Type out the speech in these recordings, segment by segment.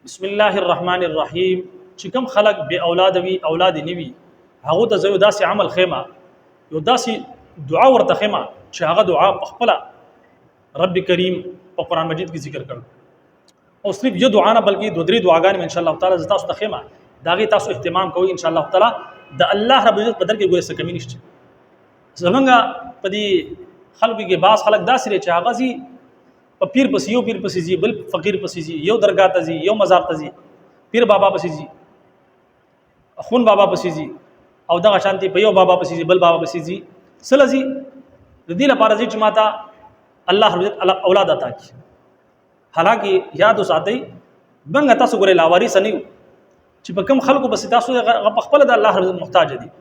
بسم الله الرحمن الرحیم چې کوم خلق به اولاد وي اولاد نیوي هغه ته زو داسې عمل خیمه یو داسې دعا ورته خیمه چې هغه دعا په خپل رب کریم په قران مجید کې ذکر کړ او صرف یو دعا نه بلکې دوه درې دعاګانې ان شاء الله تعالی تاسو ته خیمه داغه تاسو اهتمام کوئ ان شاء الله تعالی د الله رب عزت بدر کې ګوره څه کمی نشته زمونږ په دې خلکو کې بعض خلک داسې لري چې هغه زی په پیر پسې یو پیر پسې زی بل فقیر پسې زی یو درگاه ته زی یو مزار ته زی پیر بابا پسې زی خون بابا پسې زی او دغه شانتي په یو بابا پسې زی بل بابا پسې زی سلزي د دې لپاره چې ماته الله رب اولاد عطا کړي حالانکه یاد وساتئ بنګ تاسو ګورې لاواري سنیو چې په کم خلکو بس تاسو په خپل د الله رب محتاج دي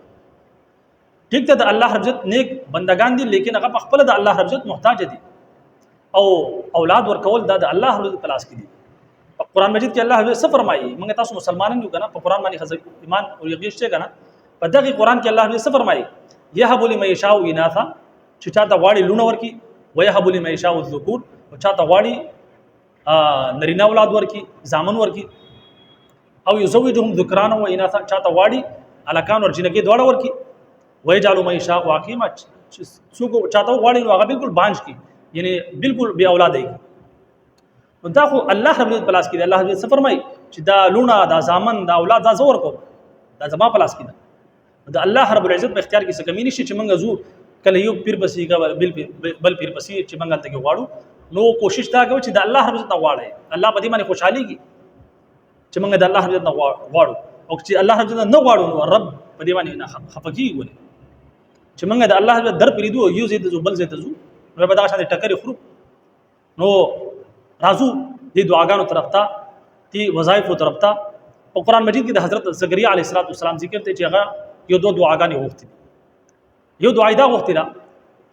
ټیک ته د الله رب نیک بندگان دي لیکن هغه په خپل د الله رب محتاج دي او اولاد ورکول د الله رب پلاس کې دي په قران مجید کې الله رب څه فرمایي موږ تاسو مسلمانان یو کنه په قران باندې خزر ایمان او یقین شته کنه په دغه قران کې الله رب څه فرمایي يهب لمن يشاء اناثا چې چاته واړي لونه ورکی ويهب لمن يشاء الذكور او چاته واړي نرینه اولاد ورکی زامن ورکی او یزوجهم ذکرانا و اناثا چاته واړي الکان ور جنګي دوړ ورکی ويجعل من يشاء واقيما څوک چاته واړي نو هغه بالکل بانج کی یعنی بالکل بے اولاد ای نو دا خو الله رب پلاس کې الله رب څه فرمای چې دا لونه دا زامن دا اولاد دا زور کو دا زما پلاس کې دا الله رب العزت په اختیار کې څه کمی نشي چې موږ زو کله یو پیر پسې کا بل پیر پسې چې موږ ته غواړو نو کوشش دا کوي چې د الله رب عزت غواړي الله په دې باندې خوشحالي کی چې موږ د الله رب عزت غواړو او چې الله رب عزت نه غواړو نو رب په دې باندې نه خفقي ولې چې موږ د الله رب در پریدو یو زید زو بل زید زو نو به دا شان ټکرې خرو نو رازو دې دعاګانو طرف ته دې وظایف طرف ته او قران مجید کې د حضرت زکریا علیه السلام ذکر ته چې هغه یو دوه دعاګانې وغوښتي یو دعا دا وغوښتي را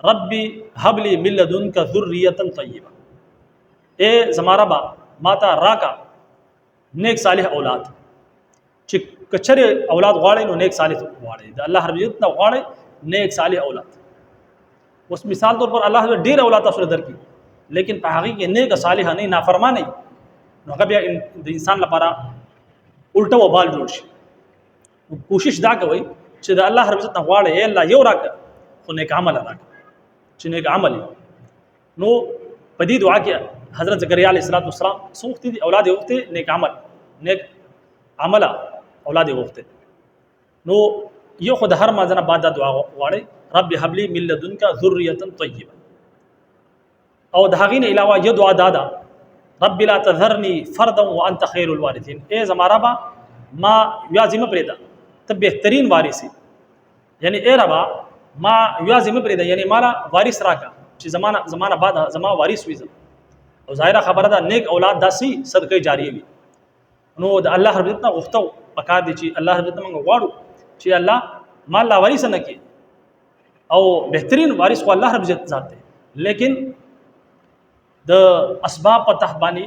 ربي هب لي من لدنك ذريه طيبه اے زما رب ماته راکا نیک صالح اولاد چې کچره اولاد غواړي نو نیک صالح غواړي د الله رب عزت نه غواړي نیک صالح اولاد اوس مثال طور پر الله ډیر اولاد تاسو درکې لیکن په هغه کې نیک صالح نه نافرمان نه نو هغه بیا د انسان لپاره الټا وبال جوړ شي کوشش دا کوي چې د الله رب عزت نه غواړي اے الله یو راکړه خو نیک عمل راکړه چې نیک عمل نو په دې دعا کې حضرت زکریا علیه السلام سوختي دي اولاد وخته نیک عمل اولاد وخته نو یو خود هر مازنه بعد دعا غواړي رب هب لي من لدنك ذريه طيبه او د هغې نه علاوه یو دعا دادا رب لا تذرني فردا وانت خير الوارثين اے زما رب ما یازم پرېدا ته بهترین وارث یعنی اے رب ما یازم پرېدا یعنی مالا وارث راکا چې زمانہ بعد زما وارث وي او ظاهره خبره ده نیک اولاد داسي صدقه جاریه وي نو د الله رب عزت غوښتو پکار دي چې الله رب عزت موږ غواړو چې الله مال لا وارث نه کړي او بهترین وارث خو الله رب عزت ذات دی لیکن د اسباب په تحت باندې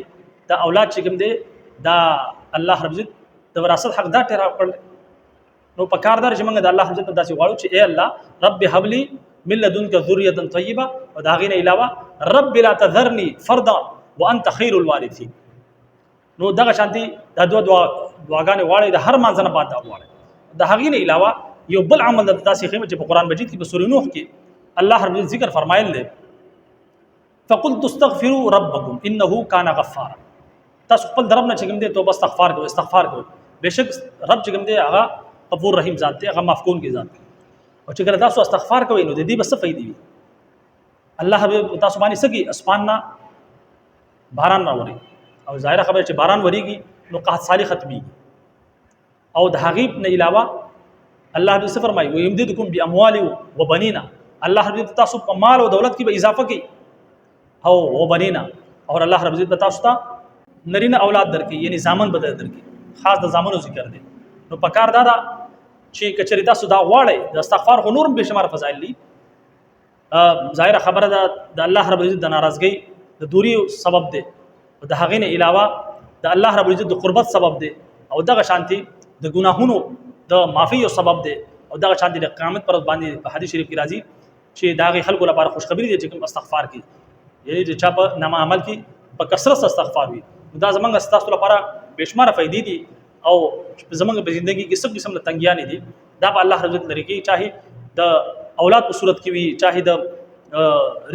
د اولاد چې کوم دی دا الله رب عزت د وراثت حق دا ټیرا کړل نو په کار دار چې موږ د الله رب عزت داسې غواړو چې اے الله رب هب لي من لدنك ذريه طيبه او دا غینه علاوه رب لا تذرني فردا وانت خير الوارثين نو دغه شانتي دا دوه دعاګانې غواړي د هر مانځنه بعد دا غواړي د هغې نه علاوه یو بل عمل د تاسې خیمه چې په قران مجید کې په سورې نوح کې الله رب ذکر فرمایل دی فقلت استغفروا ربكم انه كان غفارا تاسو خپل درب نه چې کوم دی توبه استغفار کوئ بهشک رب چې کوم دی هغه غفور رحیم ذات دی هغه معاف کوونکی ذات دی او چې کله تاسو استغفار کوئ نو د دې بس فائدې وي الله به تاسو باندې سګي اسمان نه باران راوري او ظاهره خبره چې باران وریږي نو قحط سالی ختمي او د هغې نه علاوه الله دې څه فرمایي ويمددكم باموال وبنين الله دې تاسو په مال او دولت کې به اضافه کوي او وبنين او الله رب عزت تاسو ته نرینه اولاد درکې یعنی زامن بدل درکې خاص د زامنو ذکر دی نو پکار دادا چې کچری تاسو دا غواړئ د استغفار خو نورم به شمار فضایل دي ظاهره خبره ده د الله رب عزت د ناراضګۍ د دوری سبب دی د هغې نه علاوه د الله رب عزت د قربت سبب دی او دغه شانتي د ګناهونو د معافی او سبب دی او دغه شان د قیامت پر باندې په حدیث شریف کې راځي چې داغه خلکو لپاره خوشخبری دی چې کوم استغفار کوي یعنی چې چا په نامه عمل کې په کثرت استغفار وي دا زمونږ ستاسو لپاره بشماره فائدې دي او زمونږ په ژوندۍ کې څه قسم د تنګیانې دي دا به الله رب لري کې چاهي د اولاد په صورت کې وي چاهي د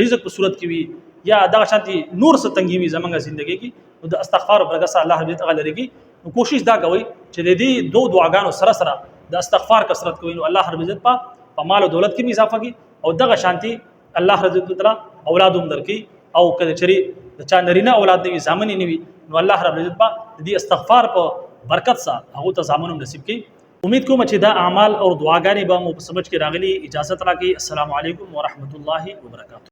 رزق په صورت کې وي یا دا شانتي نور څه تنګي وي زمونږ ژوندۍ کې د استغفار او برکت الله رب لري کې کوشش دا کوي چې د دې دوه دعاګانو سره سره د استغفار کثرت کوي نو الله رب عزت په مال او دولت کې بھی اضافه کوي او دغه شانتي الله رب عزت تعالی اولادوم درکې او کله چری د چا نرینه اولاد نیوي ځامن نیوي نو الله رب عزت دې استغفار په برکت سره هغه ته ځامنوم نصیب کړي امید کوم چې دا اعمال او دعاګانې به مو په سمجھ کې راغلي اجازه راکړي السلام علیکم ورحمت الله وبرکاته